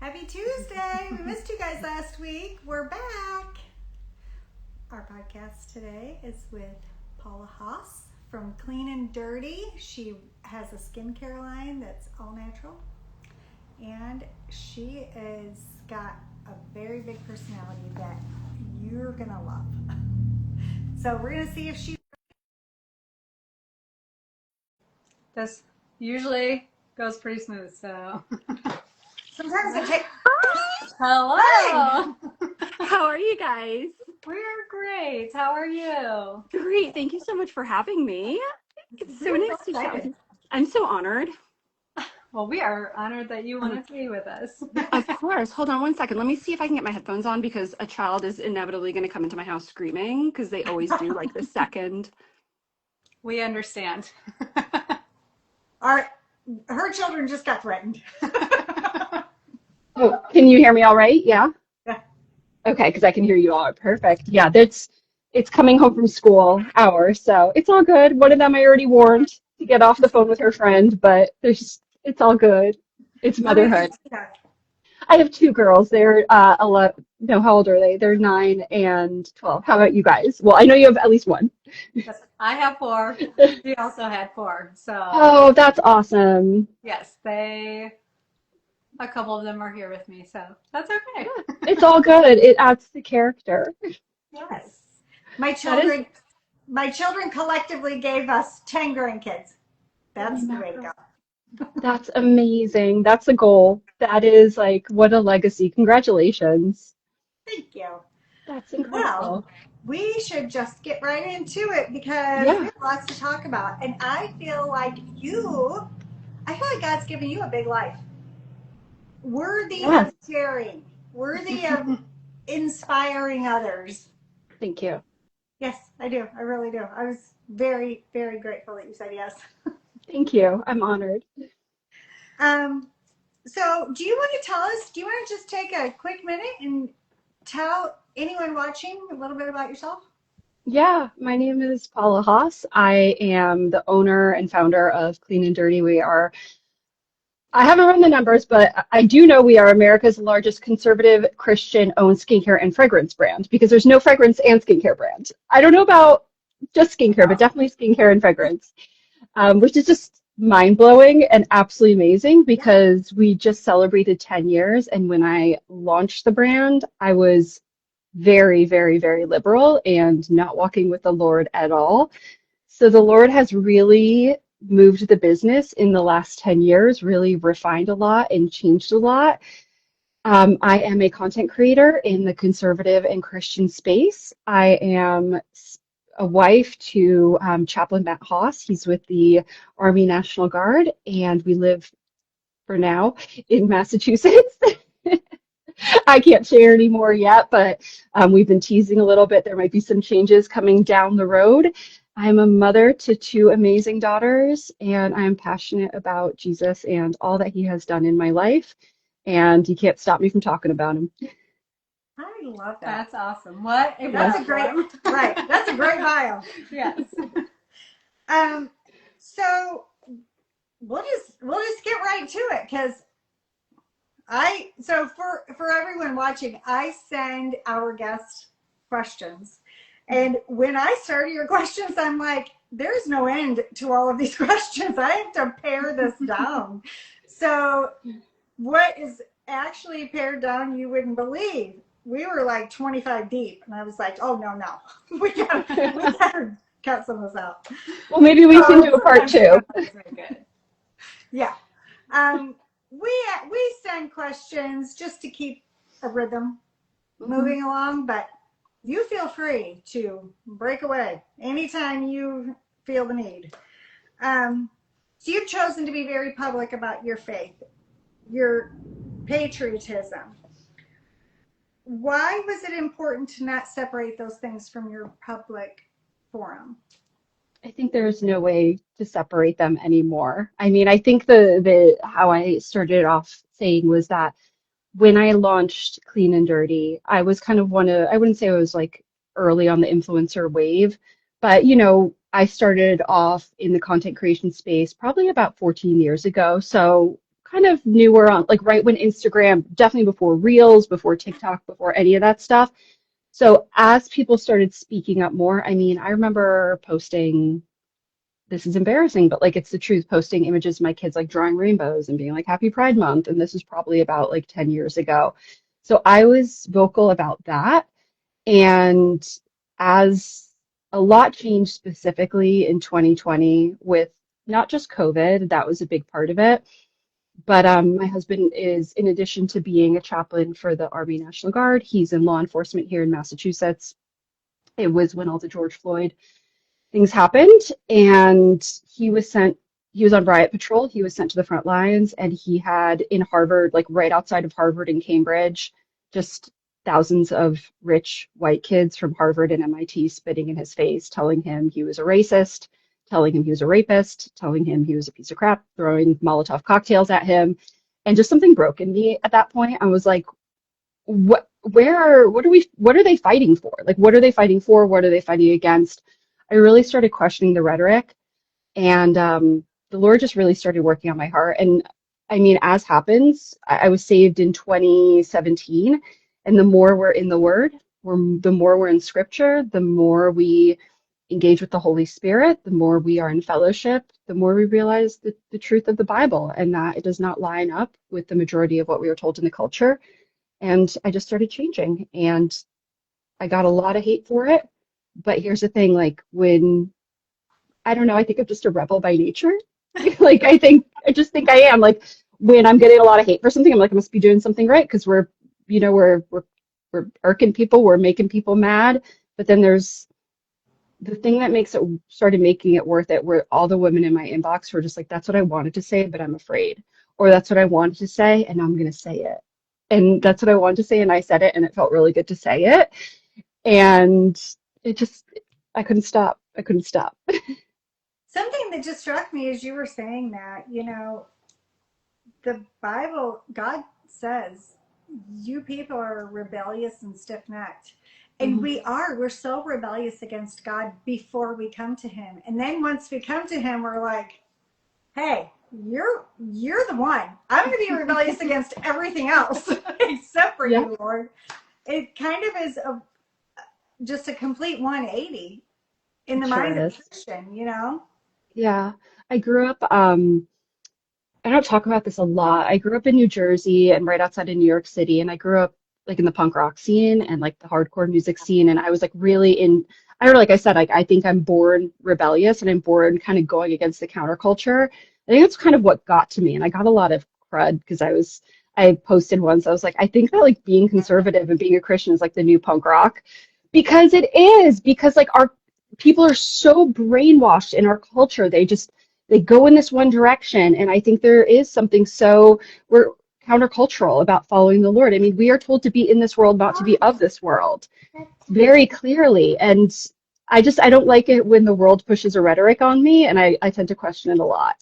Happy Tuesday. We missed you guys last week. We're back. Our podcast today is with Paula Hoss from Clean and Dirty. She has a skincare line that's all natural. And she has got a very big personality that you're going to love. So we're going to see if she... This usually goes pretty smooth, so. Sometimes it takes... Hello! Hi! How are you guys? We're great. How are you? Great. Thank you so much for having me. It's so We're nice so to excited. chat. I'm so honored. Well, we are honored that you wanted to be with us. Of course. Hold on one second. Let me see if I can get my headphones on because a child is inevitably going to come into my house screaming because they always do like the second. We understand. Her children just got threatened. Oh, can you hear me all right? Yeah? Yeah. Okay, because I can hear you all. Perfect. Yeah, it's coming home from school hour, so it's all good. One of them I already warned to get off the phone with her friend, but it's all good. It's How many motherhood. kids do you have? I have two girls. They're 11. No, how old are they? They're 9 and 12. How about you guys? Well, I know you have at least one. I have 4. She also had 4. So, Oh, that's awesome. yes, a couple of them are here with me, so that's okay. It's all good. It adds to character. Yes. My That is, children collectively gave us 10 grandkids. That's the way to go. that's amazing. That's a goal. That is like, what a legacy. Congratulations. Thank you. That's Well, incredible. we should just get right into it because we Yeah. have lots to talk about. And I feel like God's given you a big life. Worthy Yes. of sharing, worthy of inspiring others. Thank you. Yes, I do. I really do. I was very, very grateful that you said yes. Thank you. I'm honored. Um, so do you want to tell us, do you want to just take a quick minute and tell anyone watching a little bit about yourself? Yeah, my name is Paula Hoss. I am the owner and founder of Clean and Dirty. I haven't run the numbers, but I do know we are America's largest conservative Christian-owned skincare and fragrance brand because there's no fragrance and skincare brand. I don't know about just skincare, but definitely skincare and fragrance, which is just mind-blowing and absolutely amazing because we just celebrated 10 years. And when I launched the brand, I was very, very, very liberal and not walking with the Lord at all. So the Lord has really moved the business in the last 10 years, really refined a lot and changed a lot. I am a content creator in the conservative and Christian space. I am a wife to Chaplain Matt Hoss. He's with the Army National Guard, and we live for now in Massachusetts. I can't share any more yet, but we've been teasing a little bit. There might be some changes coming down the road. I'm a mother to 2 amazing daughters, and I'm passionate about Jesus and all that he has done in my life. And you can't stop me from talking about him. I love that. That's awesome. What a That's a platform. great, right. That's a great bio. Yes. So we'll just get right to it because for everyone watching, I send our guests questions. And when I started your questions, I'm like, there's no end to all of these questions. I have to pare this down. So what is actually pared down, you wouldn't believe. We were like 25 deep, and I was like, oh, no. We gotta cut some of this out. Well, maybe we can do a part 2. Yeah. We send questions just to keep a rhythm moving along, but you feel free to break away anytime you feel the need. So you've chosen to be very public about your faith, your patriotism. Why was it important to not separate those things from your public forum? I think there's no way to separate them anymore. I mean, I think the how I started off saying was that when I launched Clean and Dirty, I was kind of I wouldn't say I was like early on the influencer wave, but I started off in the content creation space probably about 14 years ago. So kind of newer on, like right when Instagram, definitely before Reels, before TikTok, before any of that stuff. So as people started speaking up more, I mean, I remember posting, this is embarrassing, but like it's the truth, posting images of my kids like drawing rainbows and being like Happy Pride Month. And this is probably about like 10 years ago. So I was vocal about that. And as a lot changed specifically in 2020 with not just COVID, that was a big part of it. But my husband is, in addition to being a chaplain for the Army National Guard, he's in law enforcement here in Massachusetts. It was when all the George Floyd things happened, and he was on riot patrol. He was sent to the front lines, and he had in Harvard, like right outside of Harvard in Cambridge, just thousands of rich white kids from Harvard and MIT spitting in his face, telling him he was a racist, telling him he was a rapist, telling him he was a piece of crap, throwing Molotov cocktails at him. And just something broke in me at that point. I was like, what are they fighting for? Like, what are they fighting for? What are they fighting against? I really started questioning the rhetoric, and the Lord just really started working on my heart. And I mean, as happens, I was saved in 2017, and the more we're in the Word, the more we're in Scripture, the more we engage with the Holy Spirit, the more we are in fellowship, the more we realize the truth of the Bible and that it does not line up with the majority of what we were told in the culture. And I just started changing, and I got a lot of hate for it. But here's the thing, like when, I don't know, I think I'm just a rebel by nature. Like I just think I am. Like when I'm getting a lot of hate for something, I'm like, I must be doing something right because we're irking people, we're making people mad. But then there's the thing that started making it worth it, where all the women in my inbox were just like, that's what I wanted to say, but I'm afraid. Or that's what I wanted to say, and now I'm gonna say it. And that's what I wanted to say, and I said it, and it felt really good to say it. And it just, I couldn't stop. I couldn't stop. Something that just struck me as you were saying that, the Bible, God says, you people are rebellious and stiff necked. And Mhm. we are. We're so rebellious against God before we come to Him. And then once we come to Him, we're like, hey, you're the one. I'm going to be rebellious against everything else except for Yeah, you, Lord. It kind of is just a complete 180 in it the sure mind of a is. Christian. Yeah. I grew up, I don't talk about this a lot. I grew up in New Jersey and right outside of New York City, and I grew up like in the punk rock scene and like the hardcore music scene. And I was like really in, I don't know, like I said, like I think I'm born rebellious and I'm born kind of going against the counterculture. I think that's kind of what got to me. And I got a lot of crud because I posted once, I was like, I think that like being conservative and being a Christian is like the new punk rock because it is, because like our people are so brainwashed in our culture. They go in this one direction. And I think there is something so we're countercultural about following the Lord. I mean, we are told to be in this world, not to be of this world, very clearly. And I don't like it when the world pushes a rhetoric on me, and I tend to question it a lot.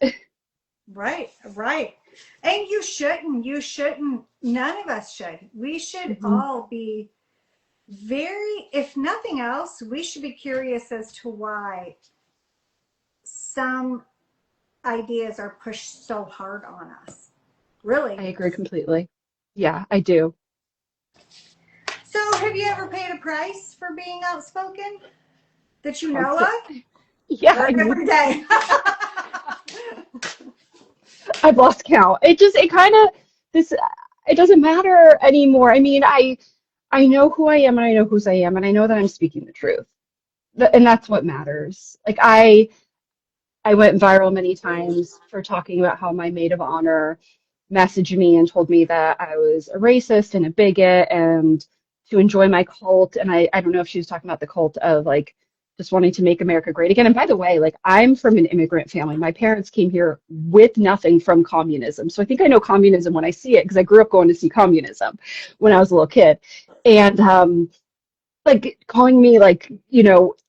Right, right. And you shouldn't, none of us should. We should Mhm. all be if nothing else, we should be curious as to why some ideas are pushed so hard on us. I Really. agree completely. Yeah, I do. So, have you ever paid a price for being outspoken that you know Constant. of? Yeah, Or I mean, every day? I've lost count. It kind of, this, it doesn't matter anymore. I mean, I know who I am and I know whose I am and I know that I'm speaking the truth. And that's what matters. Like I went viral many times for talking about how my maid of honor messaged me and told me that I was a racist and a bigot and to enjoy my cult. And I don't know if she was talking about the cult of like just wanting to make America great again. And by the way, like I'm from an immigrant family. My parents came here with nothing from communism. So I think I know communism when I see it because I grew up going to see communism when I was a little kid. And like calling me like,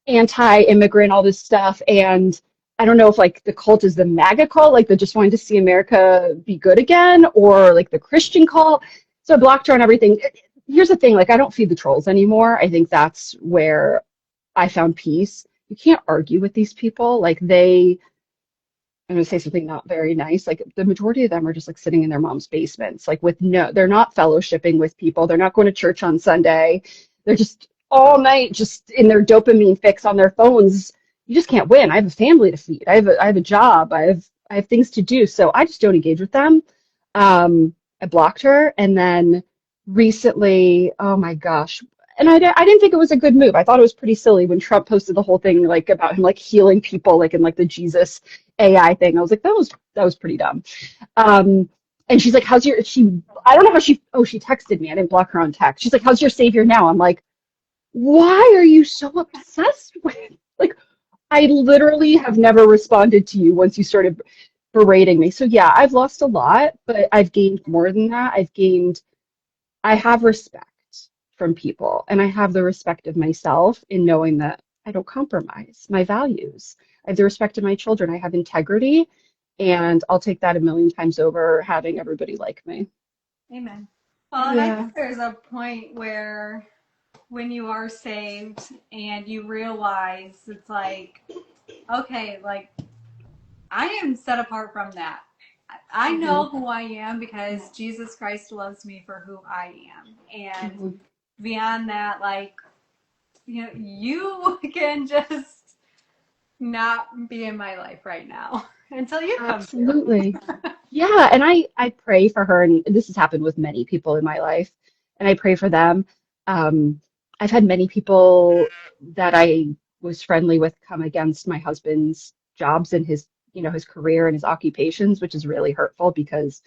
anti-immigrant, all this stuff. And I don't know if like the cult is the MAGA cult, like they're just wanting to see America be good again, or like the Christian cult. So I blocked her on everything. Here's the thing, like I don't feed the trolls anymore. I think that's where I found peace. You can't argue with these people. Like I'm going to say something not very nice. Like the majority of them are just like sitting in their mom's basements, like with no, they're not fellowshipping with people. They're not going to church on Sunday. They're just all night just in their dopamine fix on their phones. You just can't win. I have a family to feed. I have a job. I have things to do. So I just don't engage with them. I blocked her, and then recently, oh my gosh. And I didn't think it was a good move. I thought it was pretty silly when Trump posted the whole thing like about him like healing people like in like the Jesus AI thing. I was like, that was pretty dumb. And she's like, how's your she I don't know how she texted me. I didn't block her on text. She's like, how's your savior now? I'm like, why are you so obsessed with like I literally have never responded to you once you started berating me. So yeah, I've lost a lot, but I've gained more than that. I have respect from people, and I have the respect of myself in knowing that I don't compromise my values. I have the respect of my children. I have integrity, and I'll take that a million times over having everybody like me. Amen. Well, and I Yeah. think there's a point where when you are saved and you realize it's like, okay, like I am set apart from that. I Mhm. know who I am because Jesus Christ loves me for who I am. And Mhm. beyond that, like, you can just not be in my life right now until you come to. Absolutely. Yeah, and I pray for her, and this has happened with many people in my life, and I pray for them. Um, I've had many people that I was friendly with come against my husband's jobs and his career and his occupations, which is really hurtful because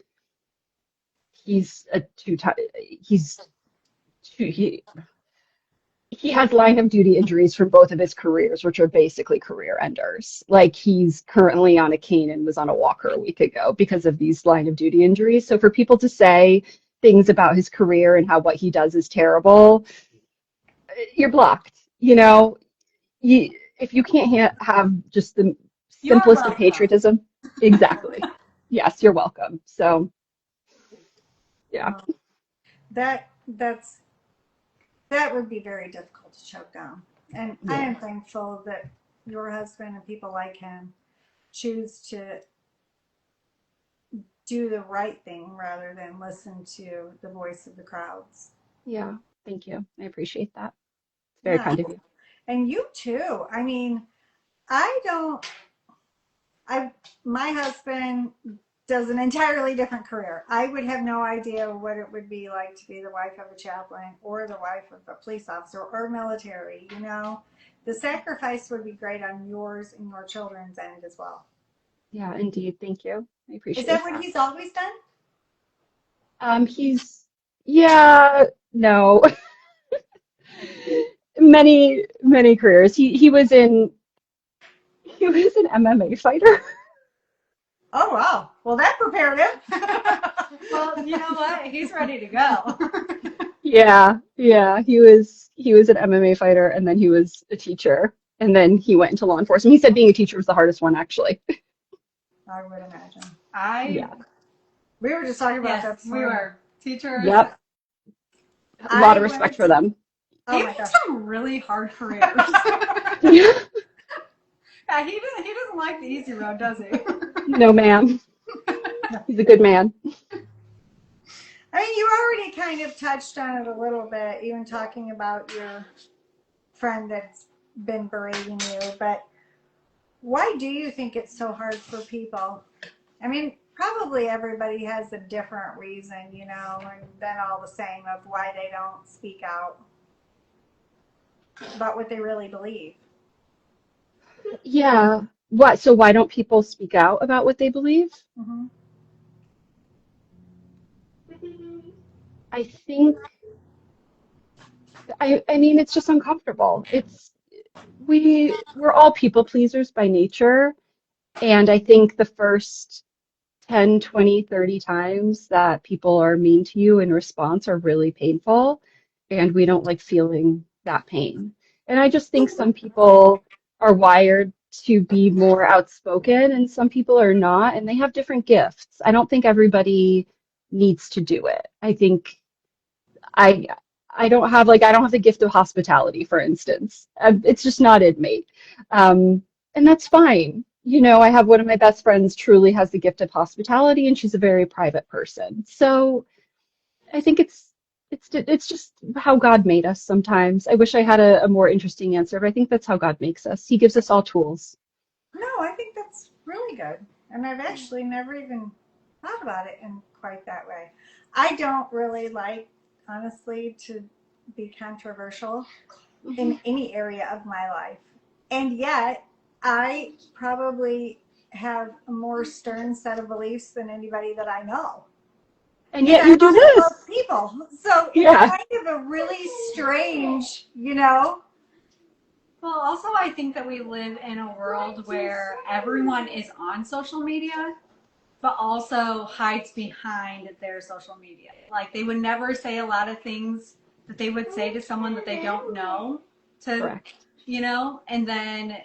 he's a two time he's two, he has line of duty injuries from both of his careers, which are basically career enders. Like he's currently on a cane and was on a walker a week ago because of these line of duty injuries. So for people to say things about his career and how what he does is terrible, you're blocked. You, if you can't have just the You're simplest of welcome. patriotism, exactly. Yes, you're welcome. So yeah, Well, that's that would be very difficult to choke down. And I yeah, am thankful that your husband and people like him choose to do the right thing rather than listen to the voice of the crowds. yeah. Thank you. I appreciate that. It's very Yeah. kind of you. And you too. I mean, I don't I my husband does an entirely different career. I would have no idea what it would be like to be the wife of a chaplain or the wife of a police officer or military, you know. The sacrifice would be great on yours and your children's end as well. Yeah, indeed. Thank you. I Is that appreciate what that. he's always done? He's yeah, no. Many, many careers. He was an MMA fighter. Oh wow. Well, that prepared him. Well, you know what? He's ready to go. Yeah, yeah. He was an MMA fighter, and then he was a teacher, and then he went into law enforcement. He said being a teacher was the hardest one, actually. I would imagine. I, Yeah. We were just talking about yes, that this we morning. were teachers. Yep. A lot I of respect went. for them. He Oh my had gosh. some really hard careers. Yeah. Yeah, he doesn't like the easy road, does he? No, ma'am. He's a good man. I mean, you already kind of touched on it a little bit, even talking about your friend that's been berating you. But why do you think it's so hard for people? I mean, probably everybody has a different reason, you know, and then all the same of why they don't speak out about what they really believe. Yeah. What? So why don't people speak out about what they believe? Mm-hmm. I think I mean it's just uncomfortable. We're all people pleasers by nature, and I think the first 10, 20, 30 times that people are mean to you in response are really painful, and we don't like feeling that pain. And I just think some people are wired to be more outspoken and some people are not, and they have different gifts. I don't think everybody needs to do it. I think I I don't have the gift of hospitality, for instance. It's just not in me. And that's fine. I have one of my best friends truly has the gift of hospitality, and she's a very private person. So I think it's just how God made us sometimes. I wish I had a more interesting answer, but I think that's how God makes us. He gives us all tools. No, I think that's really good. And I've actually never even thought about it in quite that way. I don't really like, honestly, to be controversial Mhm. in any area of my life. And yet, I probably have a more stern set of beliefs than anybody that I know. And And yet I you do also love this. people. So it's Yeah, kind of a really strange, you know? Well, also, I think that we live in a world where everyone is on social media, but also hides behind their social media. Like they would never say a lot of things that they would say to someone that they don't know to, correct. and then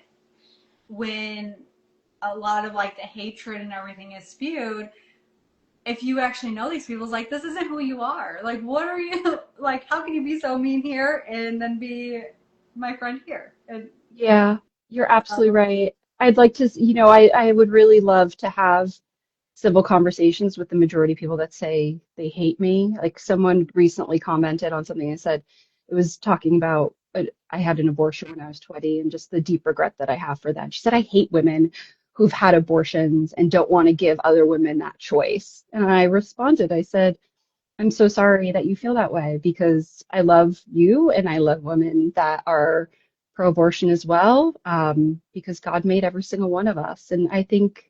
when a lot of like the hatred and everything is spewed, if you actually know these people, it's like, this isn't who you are. Like, what are you, like, how can you be so mean here and then be my friend here? And Yeah, you're absolutely so, right. I'd like to, I would really love to have civil conversations with the majority of people that say they hate me. Like someone recently commented on something and said it was talking about I had an abortion when I was 20 and just the deep regret that I have for that. She said, I hate women who've had abortions and don't want to give other women that choice. And I responded, I said, I'm so sorry that you feel that way because I love you and I love women that are pro-abortion as well, because God made every single one of us. And I think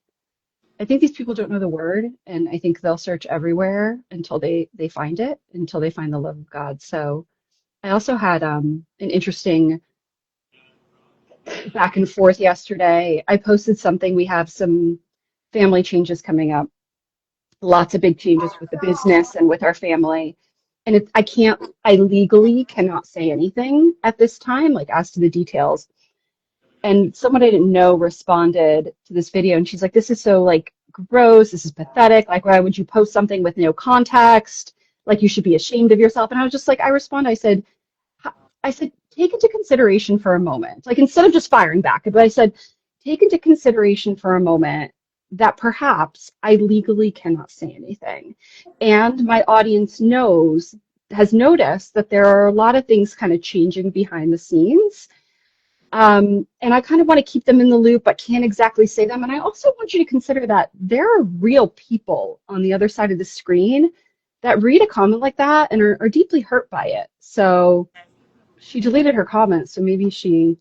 these people don't know the word, and I think they'll search everywhere until they find it, until they find the love of God. So I also had an interesting back and forth yesterday. I posted something. We have some family changes coming up, lots of big changes with the business and with our family. And I legally cannot say anything at this time, like as to the details. And someone I didn't know responded to this video, and she's like, this is so like gross, this is pathetic, like why would you post something with no context, like you should be ashamed of yourself. And I was just like, I said take into consideration for a moment, like instead of just firing back, but I said take into consideration for a moment that perhaps I legally cannot say anything, and my audience has noticed that there are a lot of things kind of changing behind the scenes, and I kind of want to keep them in the loop, but can't exactly say them. And I also want you to consider that there are real people on the other side of the screen that read a comment like that and are deeply hurt by it. So she deleted her comment. So maybe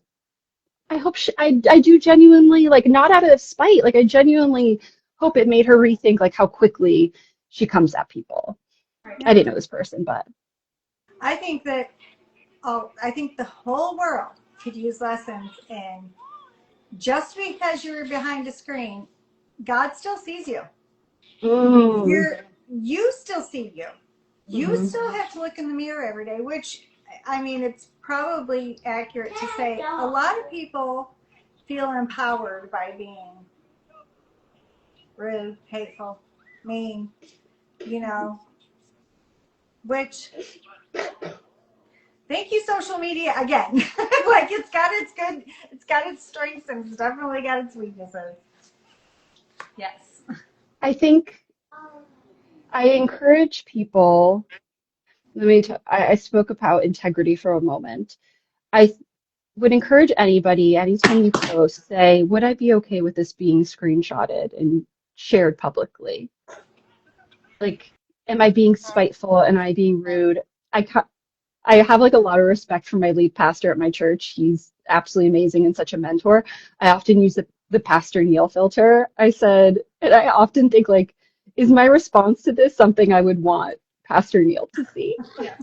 I hope I do genuinely, like, not out of spite, like, I genuinely hope it made her rethink, like, how quickly she comes at people. right. I Yeah. didn't know this person, but I think that, oh, I think the whole world could use lessons in just because you're behind a screen, God still sees you. mm, You still see you. You mhm. still have to look in the mirror every day, which, I mean, it's probably accurate to say a lot of people feel empowered by being rude, hateful, mean, you know, which, thank you, social media again. Like it's got its strengths and it's definitely got its weaknesses. Yes. I think I encourage people. I spoke about integrity for a moment. I would encourage anybody, anytime you post, say, would I be okay with this being screenshotted and shared publicly? Like, am I being spiteful? Am I being rude? I ca- I have like a lot of respect for my lead pastor at my church. He's absolutely amazing and such a mentor. I often use the Pastor Neil filter. And I often think like, is my response to this something I would want Pastor Neil to see? Yeah.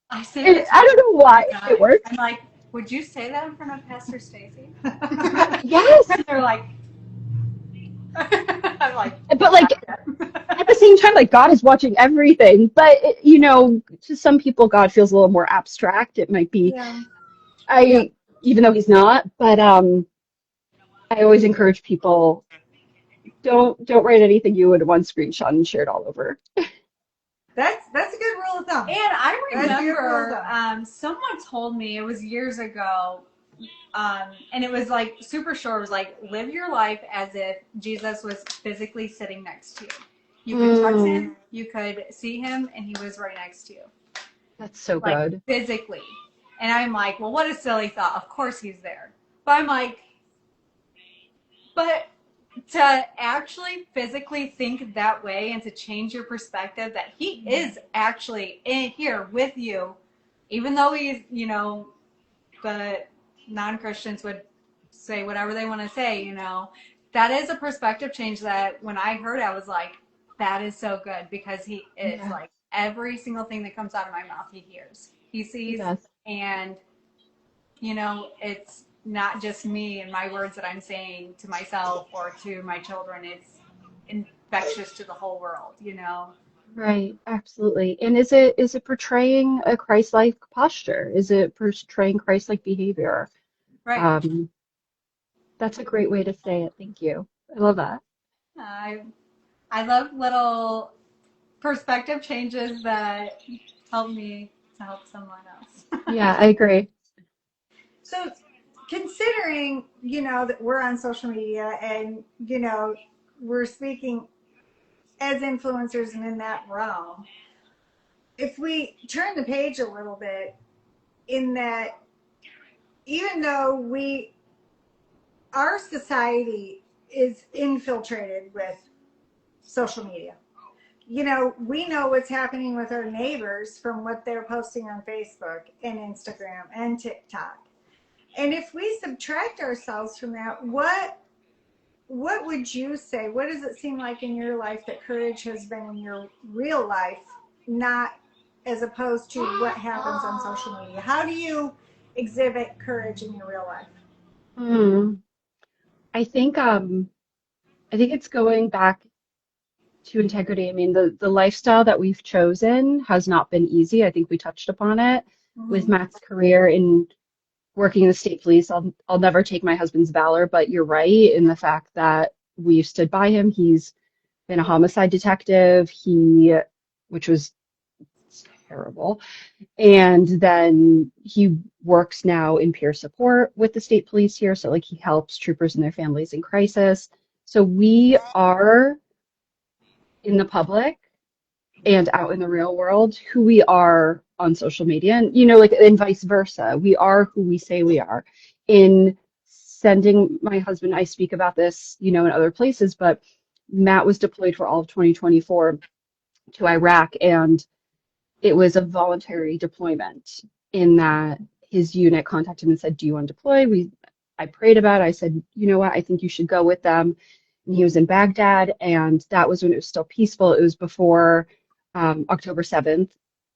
I say And that to I don't know all why the it time. I'm works. like, would you say that in front of Pastor Stacy? Yes, And they're like, I'm like, but like not yet. at the same time, like God is watching everything. But to some people, God feels a little more abstract. It might be Yeah. Yeah. I, even though he's not. But I always encourage people don't write anything you would one screenshot and share it all over. That's a good rule of thumb. And I That's a good rule of remember thumb. someone told me, it was years ago, And it was like super short. It was like, live your life as if Jesus was physically sitting next to you. You could touch him, you could see him, and he was right next to you, That's so like good. physically. And I'm like, well, what a silly thought. Of course he's there. But I'm like, but to actually physically think that way and to change your perspective that he is actually in here with you, even though he's, the non-Christians would say whatever they want to say, that is a perspective change that when I heard it, I was like, that is so good because he is Yeah, like every single thing that comes out of my mouth, he hears, he he sees, does. and it's not just me and my words that I'm saying to myself or to my children. It's infectious to the whole world. Right, absolutely. And is it portraying a Christ-like posture? Is it portraying Christ-like behavior? Right. Um, that's a great way to say it. Thank you. I love that. I I love little perspective changes that help me to help someone else. Yeah, I agree. So, considering, that we're on social media and, we're speaking as influencers and in that realm, if we turn the page a little bit, in that, even though our society is infiltrated with social media, we know what's happening with our neighbors from what they're posting on Facebook and Instagram and TikTok. And if we subtract ourselves from that, what would you say? What does it seem like in your life that courage has been in your real life, not as opposed to what happens on social media? How do you exhibit courage in your real life? Hmm. I think I think it's going back to integrity. I mean, the lifestyle that we've chosen has not been easy. I think we touched upon it with Mm-hmm. Matt's career in working in the state police. I'll never take my husband's valor, but you're right in the fact that we've stood by him. He's been a homicide detective, which was terrible. And then he works now in peer support with the state police here. So like he helps troopers and their families in crisis. So we are in the public and out in the real world who we are on social media, and like and vice versa, we are who we say we are. In sending my husband, I speak about this in other places, but Matt was deployed for all of 2024 to Iraq, and it was a voluntary deployment in that his unit contacted him and said, do you want to deploy? I prayed about it. I said, you know what, I think you should go with them. And he was in Baghdad, and that was when it was still peaceful. It was before October 7th,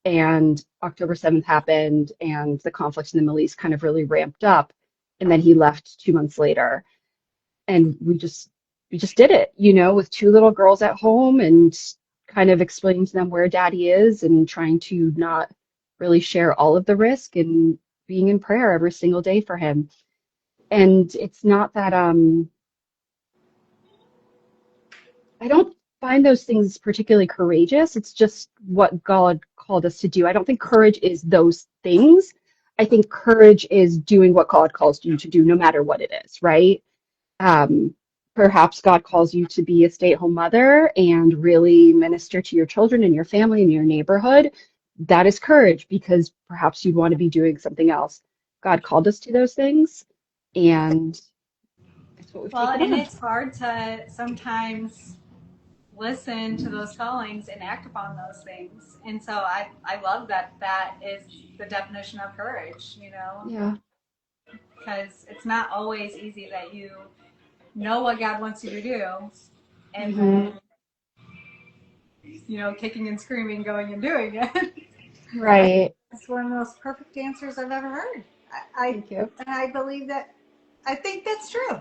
and October 7th happened, and the conflict in the Middle East kind of really ramped up. And then he left 2 months later, and we just did it, with two little girls at home and kind of explaining to them where daddy is and trying to not really share all of the risk and being in prayer every single day for him. And it's not that I don't find those things particularly courageous. It's just what God called us to do. I don't think courage is those things. I think courage is doing what God calls you to do, no matter what it is, right? Um, Perhaps God calls you to be a stay-at-home mother and really minister to your children and your family and your neighborhood. That is courage because perhaps you'd want to be doing something else. God called us to those things, and it's what we've Well, taken and on. it's hard to sometimes listen to those callings and act upon those things. And so I love that that is the definition of courage, Yeah. because it's not always easy that you know what God wants you to do and Hmm. then, kicking and screaming, going and doing it. I think Right. that's one of the most perfect answers I've ever heard. I Thank you. and I believe that. I think that's true.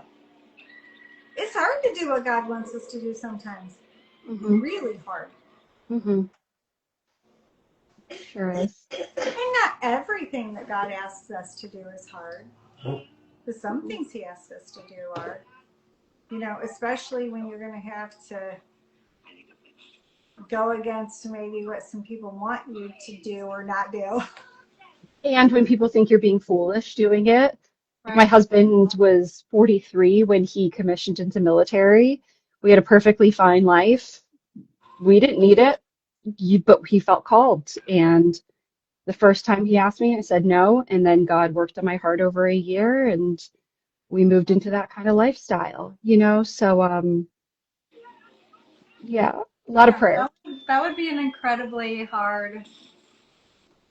It's hard to do what God wants us to do sometimes. Hmm. Really hard. Hmm. Sure is. And not everything that God asks us to do is hard. But some Hmm. things He asks us to do are, especially when you're going to have to go against maybe what some people want you to do or not do. And when people think you're being foolish doing it, My husband was 43 when he commissioned into military. We had a perfectly fine life. We didn't need it, but he felt called. And the first time he asked me, I said no. And then God worked on my heart over a year and we moved into that kind of lifestyle, you know? So, yeah, a lot of Yeah, prayer. that would be an incredibly hard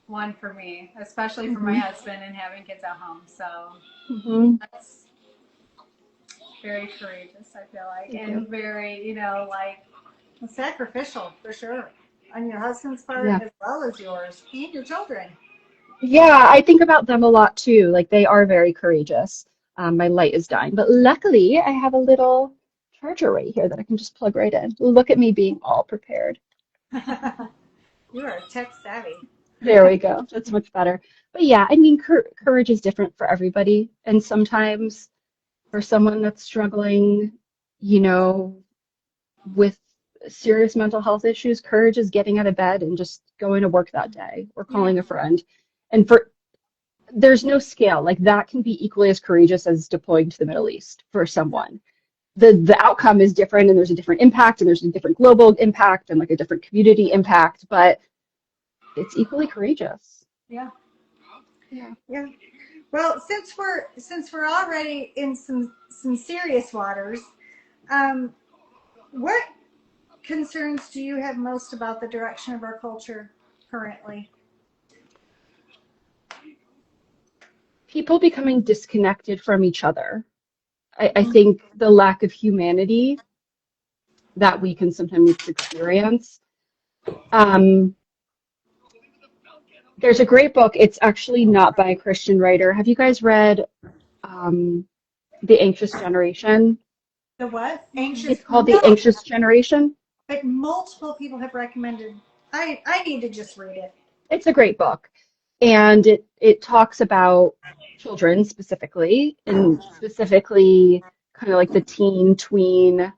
one for me, especially for my Hmm. husband and having kids at home. So Hmm. that's very courageous, I feel like, Thank and you. very, like, Sacrificial for sure on your husband's part Yeah. as well as yours and your children. Yeah, I think about them a lot too. Like they are very courageous. My light is dying, but luckily I have a little charger right here that I can just plug right in. Look at me being all prepared. You are tech savvy. There we go. That's much better. But yeah, I mean, courage is different for everybody. And sometimes for someone that's struggling, you know, with serious mental health issues, courage is getting out of bed and just going to work that day or yeah, calling a friend. And for there's no scale. Like that can be equally as courageous as deploying to the Middle East for someone. The outcome is different and there's a different impact and there's a different global impact and like a different community impact, but it's equally courageous. yeah. Yeah. Yeah. Well, since we're already in some serious waters, um, what concerns do you have most about the direction of our culture currently? People becoming disconnected from each other. I Mm. think the lack of humanity that we can sometimes experience. Um, there's a great book. It's actually not by a Christian writer. Have you guys read um, The Anxious Generation? The what? Anxious? It's called The No, Anxious Generation. but multiple people have recommended. I need to just read it. It's a great book. And it talks about children specifically, and specifically kind of like the teen, tween,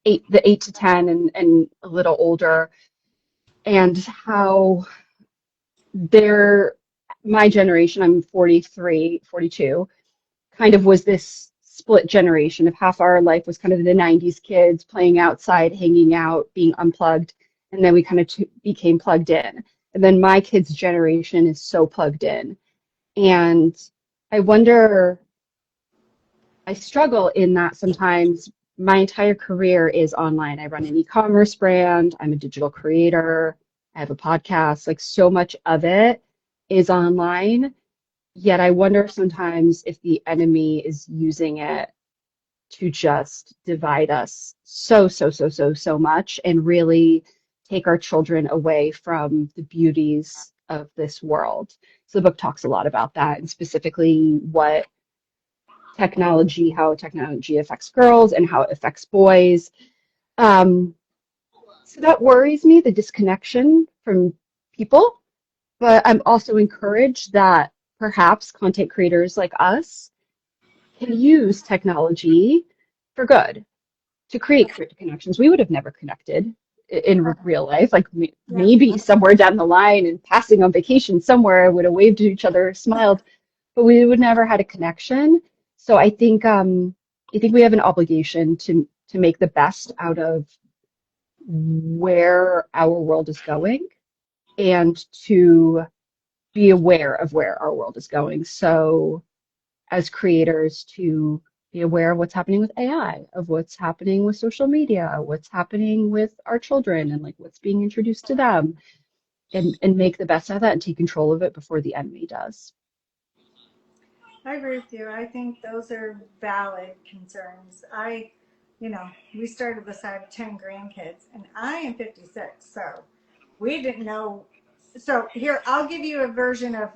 the 8 to 10 and a little older, and how they're my generation, I'm 43, 42, kind of was this split generation of half our life was kind of the 90s kids playing outside, hanging out, being unplugged, and then we kind of became plugged in. And then my kids' generation is so plugged in. And I wonder, I struggle in that sometimes my entire career is online. I run an e-commerce brand, I'm a digital creator, I have a podcast, like so much of it is online. Yet I wonder sometimes if the enemy is using it to just divide us so much and really take our children away from the beauties of this world. So the book talks a lot about that and specifically how technology affects girls and how it affects boys. Um, so that worries me, the disconnection from people, but I'm also encouraged that perhaps content creators like us can use technology for good to create connections. We would have never connected in real life. Like Yeah. maybe somewhere down the line and passing on vacation somewhere would have waved to each other, smiled, but we would never had a connection. So I think we have an obligation to make the best out of where our world is going and to be aware of where our world is going. So as creators to be aware of what's happening with AI, of what's happening with social media, what's happening with our children and like what's being introduced to them and make the best out of that and take control of it before the enemy does. I agree with you. I think those are valid concerns. We started this. I have 10 grandkids, and I am 56, so we didn't know. So here, I'll give you a version of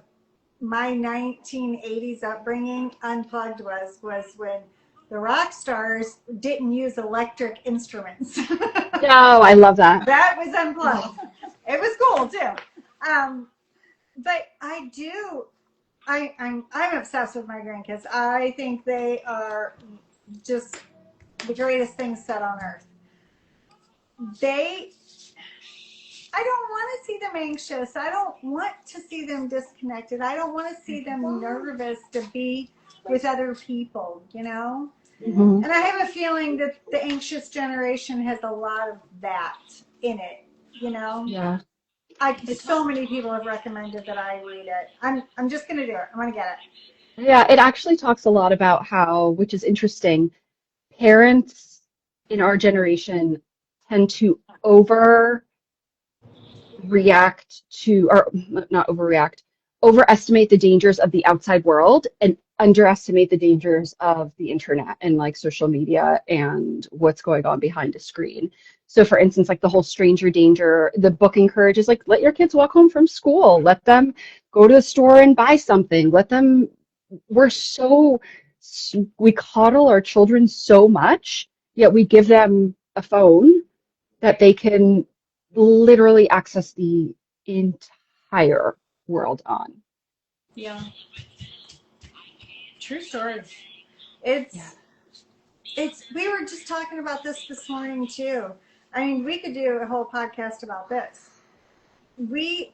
my 1980s upbringing. Unplugged was when the rock stars didn't use electric instruments. No, I love that. That was unplugged. It was cool too. But I do. I'm obsessed with my grandkids. I think they are just the greatest things set on earth. They I don't want to see them anxious. I don't want to see them disconnected. I don't want to see them nervous to be with other people, you know? Mm-hmm. And I have a feeling that the anxious generation has a lot of that in it, you know? Yeah. So many people have recommended that I read it. I'm just going to do it. I'm going to get Yeah, it actually talks a lot about how, which is interesting, parents in our generation tend to overreact to, or not overreact, overestimate the dangers of the outside world and underestimate the dangers of the internet and like social media and what's going on behind a screen. So for instance, like the whole stranger danger, the book encourages like let your kids walk home from school, let them go to the store and buy something, let them we're so we coddle our children so much, yet we give them a phone that they can literally access the entire world on. Yeah. True stories. Yeah. It's we were just talking about this morning too. I mean, we could do a whole podcast about this. We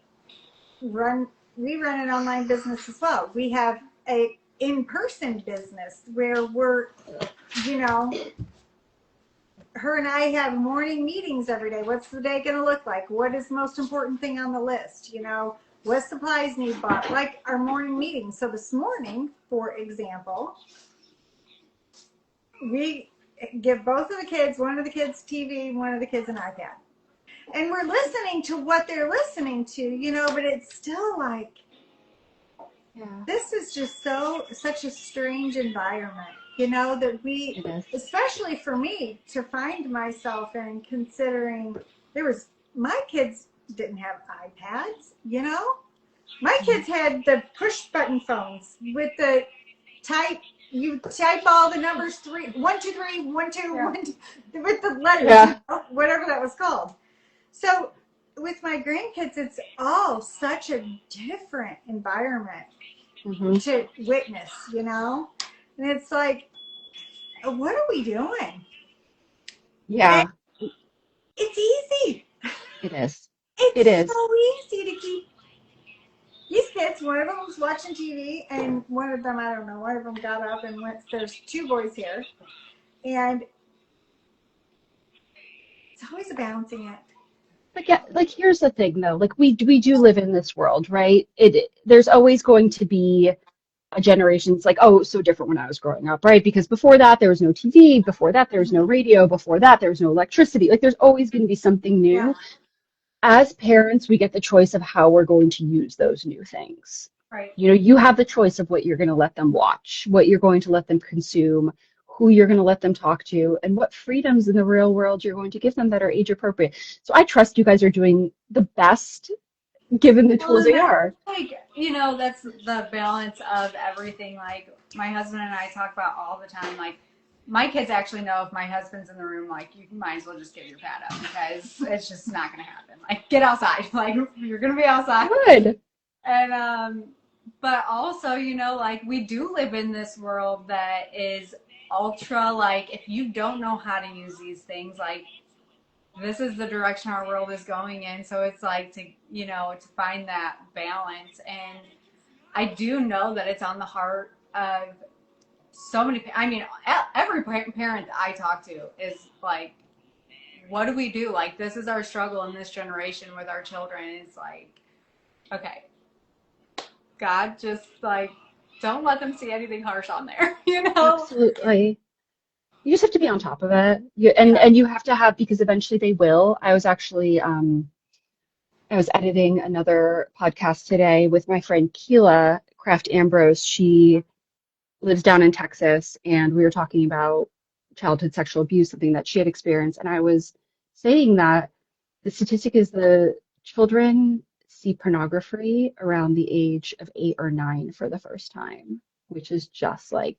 run we run an online business as well. We have a in-person business where we're, you know, her and I have morning meetings every day. What's the day going to look like? What is the most important thing on the list? You know, what supplies need bought? Like our morning meetings. So this morning, for example, we give both of the kids, one of the kids TV, one of the kids an iPad. And we're listening to what they're listening to, you know, but it's still like, Yeah, this is just such a strange environment, you know, that we, it is. especially for me, to find myself in, considering my kids didn't have iPads, you know? My kids had the push button phones with the you type all the numbers 1 2 3 1 2 Yeah. 1 2, with the letters, you Yeah. know, whatever that was called. So with my grandkids, it's all such a different environment Hmm. to witness, you know? And it's like, what are we doing? And Yeah, it's easy. it is. It It's is. so easy to keep these kids. One of them was watching TV, and one of them, I don't know, one of them got up and went. There's two boys here, and it's always a balancing act. Like, yeah, like here's the thing though. Like we do live in this world, right? There's always going to be a generation. It's like, oh, it was so different when I was growing up, right? Because before that there was no TV, before that there was no radio, before that there was no electricity. Like there's always going to be something Yeah, new. As parents, we get the choice of how we're going to use those new things. Right. You know, you have the choice of what you're going to let them watch, what you're going to let them consume, who you're going to let them talk to, and what freedoms in the real world you're going to give them that are age appropriate. So I trust you guys are doing the best given the Well, tools and they that's are. like, that's the balance of everything. Like, my husband and I talk about all the time. Like, my kids actually know if my husband's in the room, like, you might as well just give your pad up because it's just not going to happen. Like, get outside. Like, you're going to be outside. Good. And, but also, like, we do live in this world that is ultra, like, if you don't know how to use these things, like, this is the direction our world is going in. So it's like to find that balance. And I do know that it's on the heart of so many. I mean, every parent that I talk to is like, what do we do? Like, this is our struggle in this generation with our children. It's like, okay, God, just like, don't let them see anything harsh on there, you know? Absolutely. You just have to be on top of it. You, and Yeah. and you have to have because eventually they will. I was editing another podcast today with my friend Keela Kraft Ambrose. She lives down in Texas, and we were talking about childhood sexual abuse, something that she had experienced. And I was saying that the statistic is the children see pornography around the age of 8 or 9 for the first time, which is just like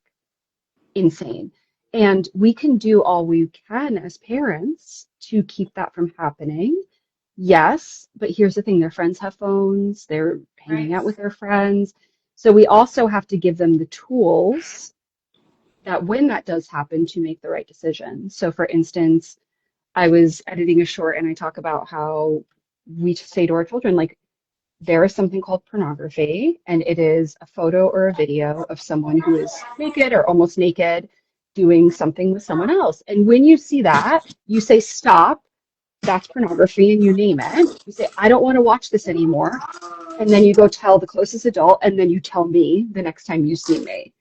insane. And we can do all we can as parents to keep that from happening. Yes, but here's the thing, their friends have phones, they're hanging Right. out with their friends. So we also have to give them the tools that when that does happen to make the right decision. So for instance, I was editing a short and I talk about how we say to our children, like, there is something called pornography, and it is a photo or a video of someone who is naked or almost naked doing something with someone else. And when you see that, you say, stop, that's pornography, and you name it. You say, I don't want to watch this anymore. And then you go tell the closest adult, and then you tell me the next time you see me.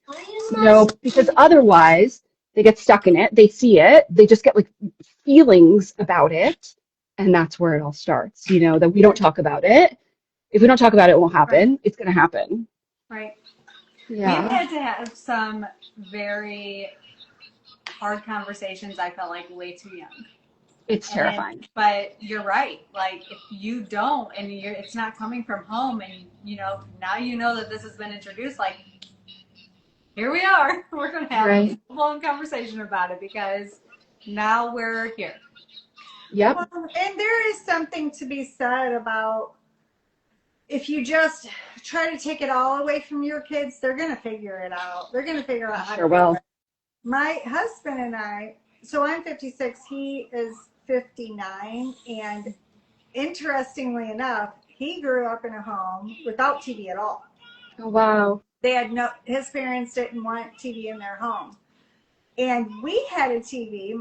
Because otherwise they get stuck in it, they see it, they just get like feelings about it, and that's where it all starts, that we don't talk about it. If we don't talk about it, it won't happen. It's going to happen. Right. Yeah. We've had to have some very hard conversations, I felt like, way too young. It's terrifying. But you're right. Like, if you don't, and it's not coming from home, and, now you know that this has been introduced, like, here we are. We're going to have a full-blown conversation about it because now we're here. Yep. And there is something to be said about if you just try to take it all away from your kids, they're going to figure it out. They're going to figure out how to do it. My husband and I, so I'm 56, he is 59, and interestingly enough, he grew up in a home without TV at all. Oh, wow. His parents didn't want TV in their home. And we had a TV,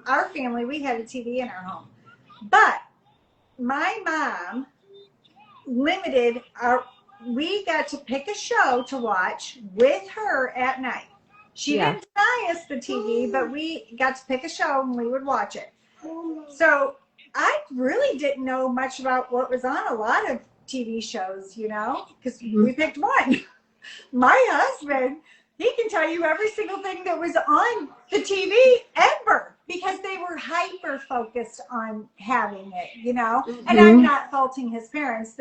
our family, we had a TV in our home. But my mom we got to pick a show to watch with her at night. She didn't deny us the TV, but we got to pick a show and we would watch it. So I really didn't know much about what was on a lot of TV shows, because we picked one. My husband, he can tell you every single thing that was on the TV ever because they were hyper focused on having it, And I'm not faulting his parents.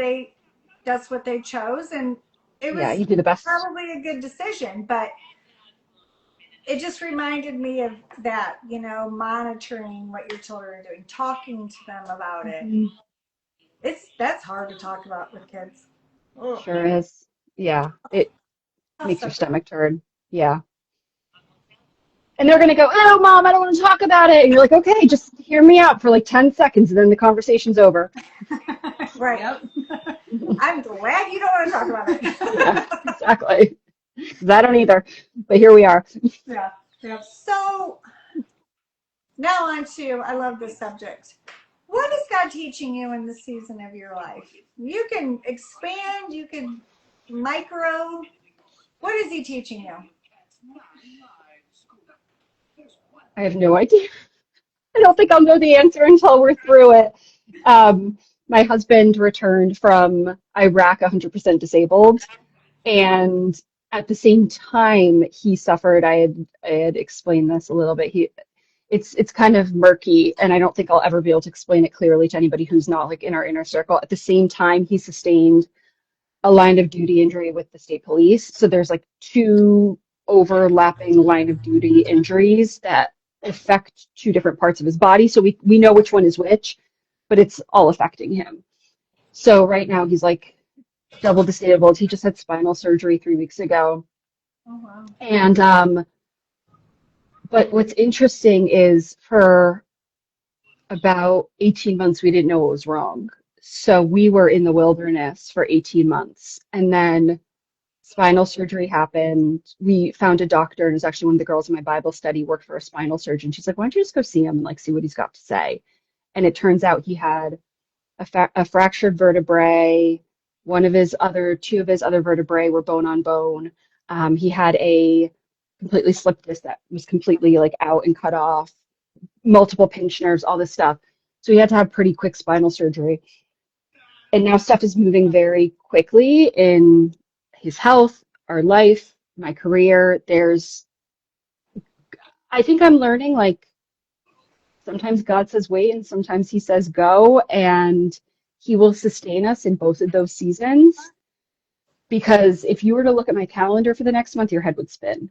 That's what they chose, and it was you do the best. Probably a good decision, but it just reminded me of that, monitoring what your children are doing, talking to them about it. That's hard to talk about with kids. Sure is. Yeah, it makes your stomach turn. Yeah. And they're going to go, oh, Mom, I don't want to talk about it. And you're like, okay, just hear me out for like 10 seconds, and then the conversation's over. Right. Yep. I'm glad you don't want to talk about it. Yeah, exactly. Because I don't either. But here we are. Yeah. Yep. So now I love this subject. What is God teaching you in this season of your life? You can expand, you can micro. What is he teaching you? I have no idea. I don't think I'll know the answer until we're through it. My husband returned from Iraq 100% disabled, and at the same time he suffered. I had explained this a little bit. It's kind of murky, and I don't think I'll ever be able to explain it clearly to anybody who's not like in our inner circle. At the same time, he sustained a line of duty injury with the state police. So there's like two overlapping line of duty injuries that affect two different parts of his body. So we know which one is which, but it's all affecting him. So right now he's like double disabled. He just had spinal surgery 3 weeks ago. Oh, wow. And but what's interesting is for about 18 months we didn't know what was wrong. So we were in the wilderness for 18 months. And then spinal surgery happened. We found a doctor, and it was actually one of the girls in my Bible study worked for a spinal surgeon. She's like, why don't you just go see him and like see what he's got to say? And it turns out he had a fractured vertebrae. Two of his other vertebrae were bone on bone. He had a completely slipped disc that was completely like out and cut off, multiple pinched nerves, all this stuff. So he had to have pretty quick spinal surgery. And now stuff is moving very quickly in his health, our life, my career. I think I'm learning, like, sometimes God says wait and sometimes he says go, and he will sustain us in both of those seasons. Because if you were to look at my calendar for the next month, your head would spin.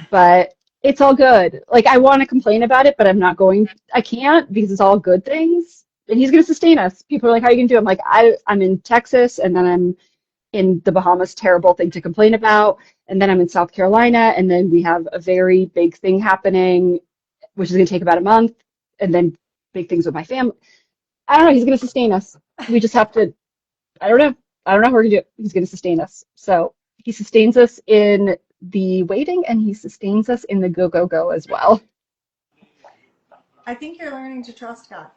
But it's all good. Like, I want to complain about it, but I can't, because it's all good things. And he's going to sustain us. People are like, how are you going to do it? I'm like, I'm in Texas, and then I'm in the Bahamas, terrible thing to complain about. And then I'm in South Carolina, and then we have a very big thing happening, which is going to take about a month, and then big things with my family. I don't know. He's going to sustain us. We just have to, I don't know. I don't know how we're going to do it. He's going to sustain us. So he sustains us in the waiting and he sustains us in the go, go, go as well. I think you're learning to trust God.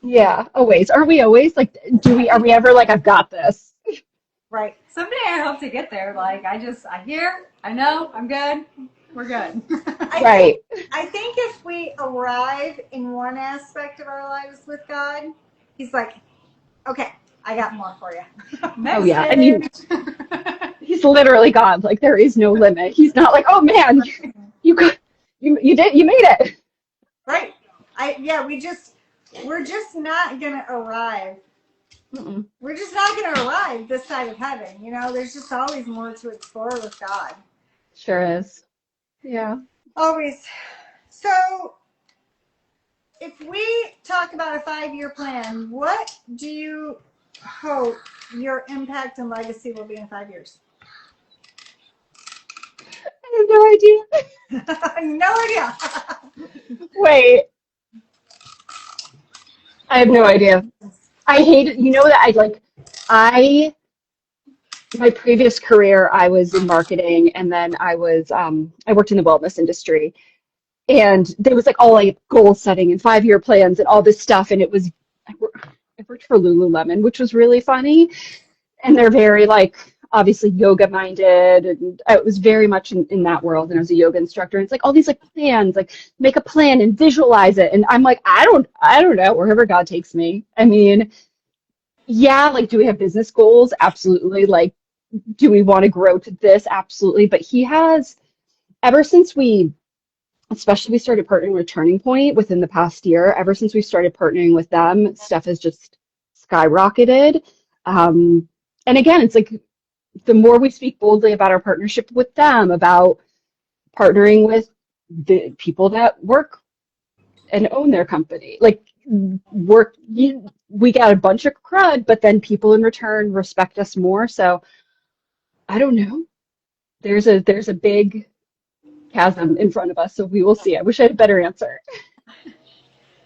Yeah, always. Aren't we always like, are we ever like, I've got this? Right. Someday I hope to get there. Like I hear, I know, I'm good. We're good. I think Right. I think if we arrive in one aspect of our lives with God, He's like, okay, I got more for you. Oh Next yeah. I mean, stage. he's literally God. Like there is no limit. He's not like, oh man, you got, you made it. Right. We're just not gonna arrive. Mm-mm. We're just not gonna arrive this side of heaven. There's just always more to explore with God. Sure is. Yeah. Always. So if we talk about a 5-year plan, what do you hope your impact and legacy will be in 5 years? I have no idea. No idea. Wait, I have no idea. I hate it. You know that I, my previous career, I was in marketing and then I worked in the wellness industry. And there was like all like goal setting and 5-year plans and all this stuff. And I worked for Lululemon, which was really funny. And they're very like obviously yoga minded. And I was very much in that world. And I was a yoga instructor. And it's like all these like plans, like make a plan and visualize it. And I'm like, I don't know, wherever God takes me. I mean, yeah, like do we have business goals? Absolutely. Like, do we want to grow to this? Absolutely. But he has, ever since especially we started partnering with Turning Point within the past year, ever since we started partnering with them, stuff has just skyrocketed. And again, it's like the more we speak boldly about our partnership with them, about partnering with the people that work and own their company, like we got a bunch of crud, but then people in return respect us more. So I don't know. There's a big chasm in front of us, so we will see. I wish I had a better answer.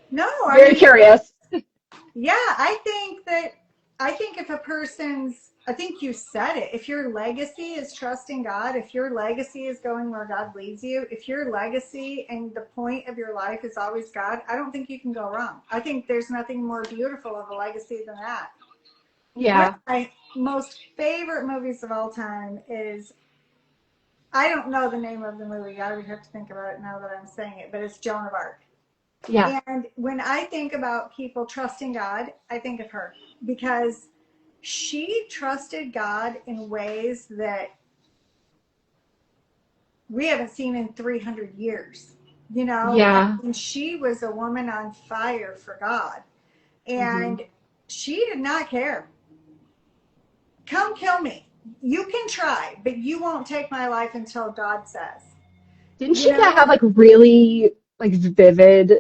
No, I Very mean, curious. yeah, I think you said it. If your legacy is trusting God, if your legacy is going where God leads you, if your legacy and the point of your life is always God, I don't think you can go wrong. I think there's nothing more beautiful of a legacy than that. One of Yeah. my most favorite movies of all time is, I don't know the name of the movie. I would have to think about it now that I'm saying it, but it's Joan of Arc. Yeah. And when I think about people trusting God, I think of her because she trusted God in ways that we haven't seen in 300 years. Yeah. And she was a woman on fire for God. Hmm. And she did not care. Come kill me. You can try, but you won't take my life until God says. Didn't You she know? have like really like vivid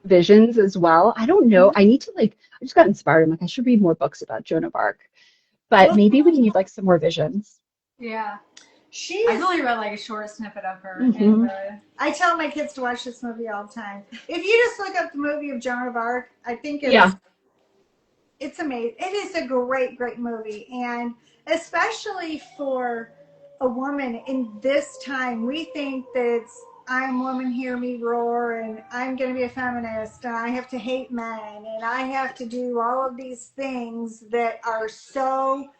visions as well? I don't know. I need to like, I just got inspired. I'm like, I should read more books about Joan of Arc, but Well, maybe we need like some more visions. Yeah. she I've is. only read like a short snippet of her, and Hmm. I tell my kids to watch this movie all the time. If you just look up the movie of Joan of Arc, I think Yeah. it's amazing. It is a great, great movie, and especially for a woman in this time, we think that it's I'm woman, hear me roar, and I'm going to be a feminist, and I have to hate men, and I have to do all of these things that are so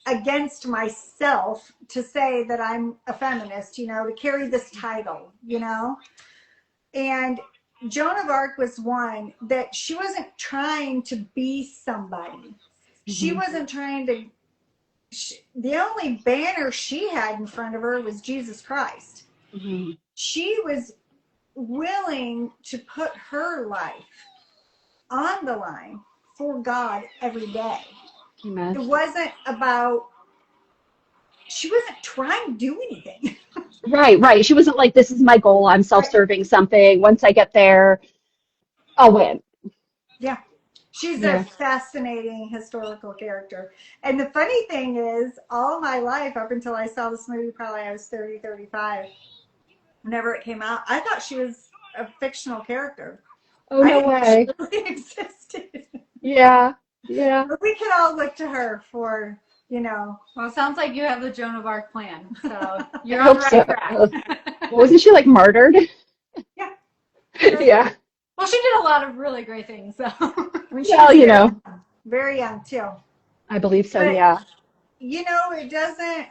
against myself to say that I'm a feminist, to carry this title, And Joan of Arc was one that she wasn't trying to be somebody. She Hmm. wasn't trying to, the only banner she had in front of her was Jesus Christ. Hmm. She was willing to put her life on the line for God every day. It Amen. wasn't about, she wasn't trying to do anything. Right, right. She wasn't like, this is my goal. I'm Right. self-serving something. Once I get there, I'll win. Yeah. She's a Yeah. fascinating historical character. And the funny thing is, all my life, up until I saw this movie, probably I was 30, 35, whenever it came out, I thought she was a fictional character. Oh, I no didn't think she way. really existed. Yeah. Yeah. But we can all look to her for, Well, it sounds like you have the Joan of Arc plan, so I you're on the hope so. right track. Wasn't she like martyred? yeah. Yeah. Well, she did a lot of really great things, so. I mean, she Well, was you know, very young too. I believe so. But Yeah. it doesn't.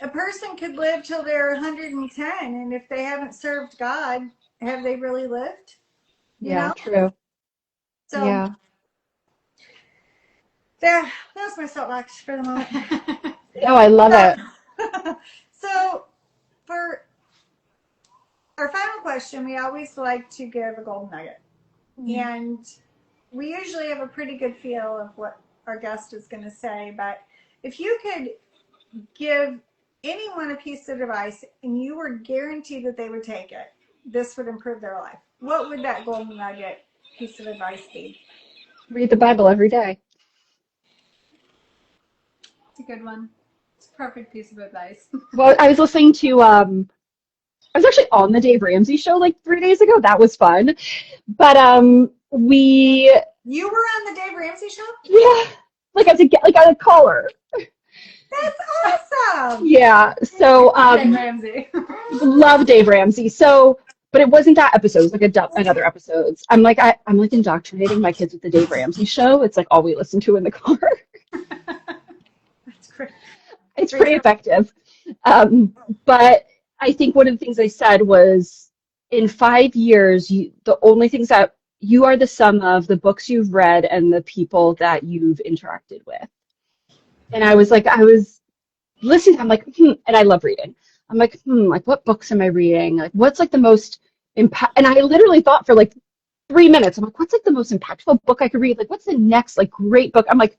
A person could live till they're 110, and if they haven't served God, have they really lived? You Yeah. know. True. So Yeah. that's my soapbox for the moment. Oh, I love it. So for our final question, we always like to give a golden nugget. And we usually have a pretty good feel of what our guest is going to say. But if you could give anyone a piece of advice and you were guaranteed that they would take it, this would improve their life, what would that golden nugget piece of advice be? Read the Bible every day. It's a good one. It's a perfect piece of advice. Well, I was listening to I was actually on the Dave Ramsey show like 3 days ago. That was fun. But we You were on the Dave Ramsey show? yeah, like as a caller. That's awesome. Yeah. So Dave Ramsey. love Dave Ramsey. So but it wasn't that episode. It was like another episodes. I'm like indoctrinating my kids with the Dave Ramsey show. It's like all we listen to in the car. That's great. It's pretty effective. But I think one of the things I said was in 5 years, the only things that you are the sum of the books you've read and the people that you've interacted with. And I was listening, I'm like, and I love reading. I'm like what books am I reading? Like, what's like the most impact? And I literally thought for like 3 minutes, I'm like, what's like the most impactful book I could read? Like, what's the next like great book? I'm like,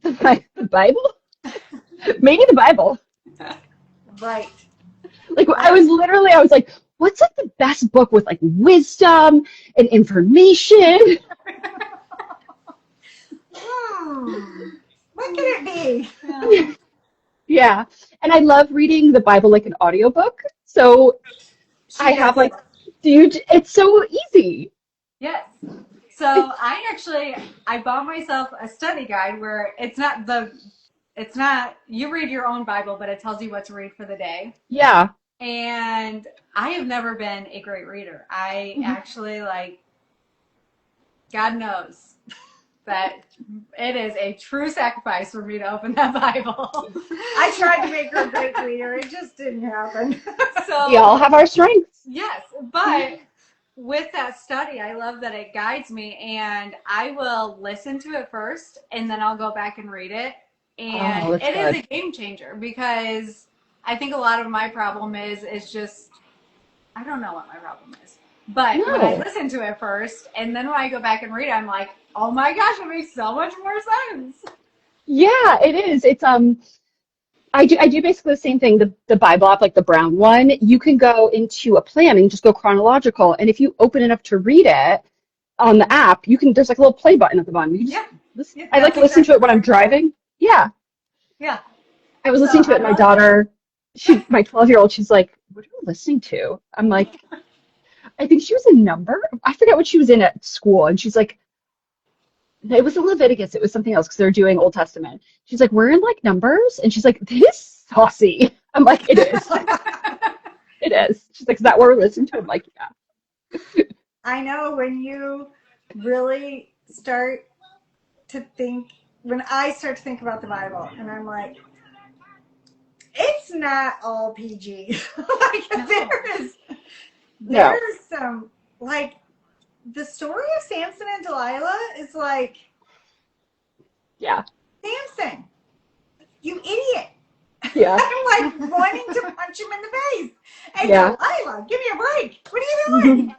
the Bible? Maybe the Bible. Right. Like I was like, what's like the best book with like wisdom and information? What can it be? Yeah. Yeah. And I love reading the Bible like an audiobook. So She I does have like, it. dude, it's so easy. Yes. So I bought myself a study guide where it's not, you read your own Bible, but it tells you what to read for the day. Yeah. And I have never been a great reader. I actually God knows that it is a true sacrifice for me to open that Bible. I tried to make her a great reader. It just didn't happen. So We all have our strengths. yes, but with that study, I love that it guides me, and I will listen to it first, and then I'll go back and read it. And Oh, that's it is good. a game changer because I think a lot of my problem is just I don't know what my problem is. But when I No. listen to it first, and then when I go back and read it, I'm like, oh my gosh, it makes so much more sense. Yeah, it is. It's I do basically the same thing. The Bible app, like the brown one, you can go into a plan and just go chronological. And if you open it up to read it on the app, there's like a little play button at the bottom. You just Yeah, listen. yeah, I like that's to listen to exactly it when what I'm I'm doing. driving. Yeah. Yeah, I was so listening to it. I My love it. daughter, my 12-year-old, she's like, "What are you listening to?" I'm like, I think she was a number. I forget what she was in at school, and she's like, it was in Leviticus. It was something else because they're doing Old Testament. She's like, we're in like numbers, and she's like, this is saucy. I'm like, it is. It is. She's like, is that what we're listening to? I'm like, yeah. I know when you really start to think, when I start to think about the Bible, and I'm like, it's not all PG. Like No. No. there's some like the story of Samson and Delilah is like Yeah. Samson, you idiot. Yeah. I'm like wanting to punch him in the face. And Yeah. Delilah, give me a break. What are you Hmm. doing?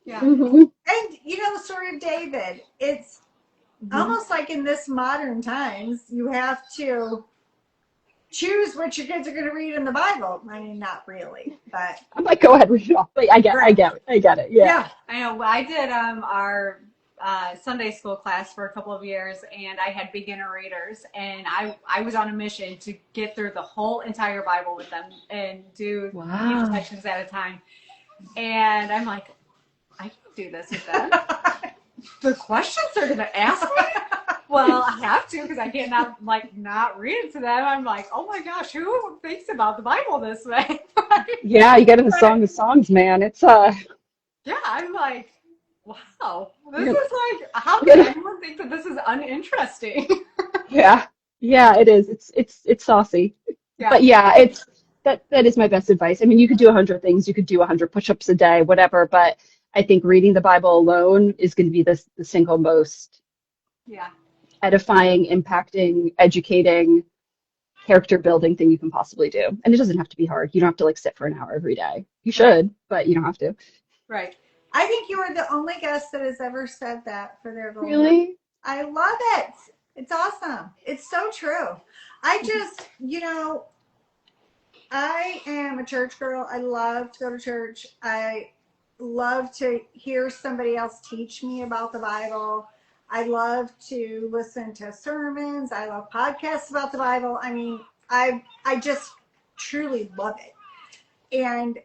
Yeah. Hmm. And the story of David, it's almost like in this modern times, you have to choose what your kids are going to read in the Bible. I mean, not really, but I'm like, go ahead, read it off. Like, right. I get it. Yeah. Yeah. I know. I did our Sunday school class for a couple of years, and I had beginner readers, and I was on a mission to get through the whole entire Bible with them and do each Wow. sections at a time. And I'm like, I can do this with them. the questions they're gonna ask me. Well, I have to because I can't not read it to them. I'm like, oh my gosh, who thinks about the Bible this way? Yeah, you get in the Song of Songs, man. It's Yeah, I'm like, wow, this you're, is like, how you're could gonna, anyone think that this is uninteresting? yeah. Yeah, it is. It's saucy. Yeah, But yeah, it's that is my best advice. I mean, you could do 100 things, you could do 100 push-ups a day, whatever, but I think reading the Bible alone is going to be the single most yeah, edifying, impacting, educating, character building thing you can possibly do. And it doesn't have to be hard. You don't have to like sit for an hour every day. You should, but you don't have to. right. I think you are the only guest that has ever said that for their goal. Really? I love it. It's awesome. It's so true. I just, I am a church girl. I love to go to church. I love to hear somebody else teach me about the Bible. I love to listen to sermons. I love podcasts about the Bible. I mean, I just truly love it. And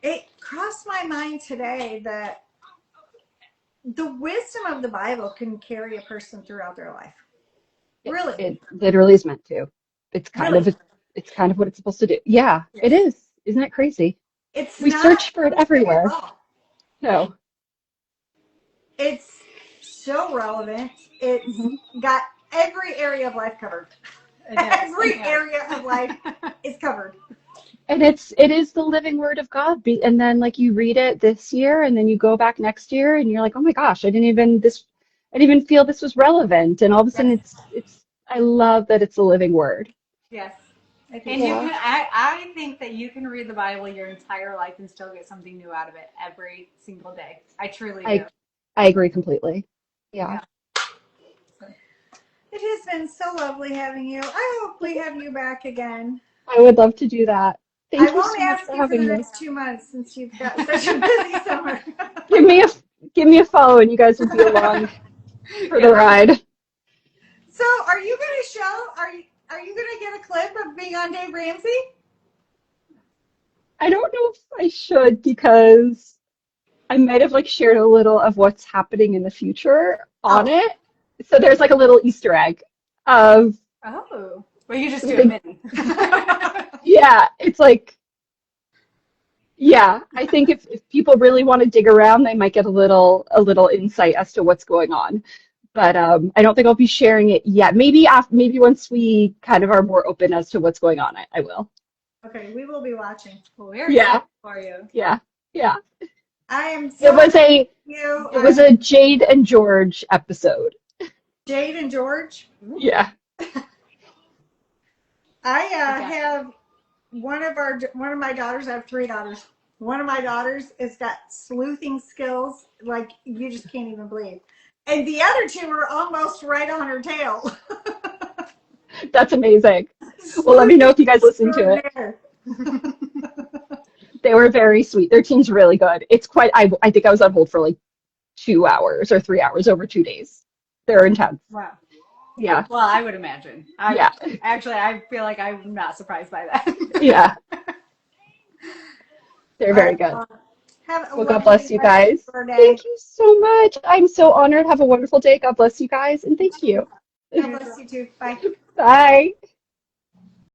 it crossed my mind today that the wisdom of the Bible can carry a person throughout their life. Really, It literally is meant to. It's kind really. of it's kind of what it's supposed to do. Yeah, it Yes. is. Isn't that crazy? It's We not search for it scary at everywhere. all. No. It's so relevant. It's Mhm. got every area of life covered. It is. Every Yeah. area of life is covered. And it is the living word of God. And then like you read it this year and then you go back next year and you're like, "Oh my gosh, I didn't even feel this was relevant." And all of a sudden Yes. it's I love that it's a living word. Yes. I think And you Yeah. can, I think that you can read the Bible your entire life and still get something new out of it every single day. I truly do. I I agree completely. Yeah. Yeah. it has been so lovely having you. I hope we have you back again. I would love to do that. I Thank you won't so much ask for you for the having me. next 2 months since you've got such a busy summer. Give me a give me a follow and you guys will be along for the Yeah. ride. So, are you going to show? Are you going to get a clip of being on Dave Ramsey? I don't know if I should because I might have like shared a little of what's happening in the future on Oh, it. So there's like a little Easter egg of Oh. Well, you just do it something. mini. Yeah, it's like, yeah, I think if people really want to dig around, they might get a little insight as to what's going on. But I don't think I'll be sharing it yet. Maybe once we kind of are more open as to what's going on, I will. okay. We will be watching. Well, we're Yeah, excited for you. yeah, yeah. I am It so was a you. it was a Jade and George episode. Jade and George. Yeah. I Okay. have one of my daughters. I have 3 daughters. One of my daughters has got sleuthing skills like you just can't even believe, and the other two are almost right on her tail. That's amazing. Well, let me know Sleuthing if you guys listen to it. extraordinaire. They were very sweet. Their team's really good. It's quite, I think I was on hold for like 2 hours or 3 hours over 2 days. They're intense. Wow. Yeah. Well, I would imagine. Yeah. I feel like I'm not surprised by that. Yeah. They're All very right, good. have a Well, God wonderful bless you rest guys. of your day. Thank you so much. I'm so honored. Have a wonderful day. God bless you guys. And thank you. God bless you too. Bye. Bye.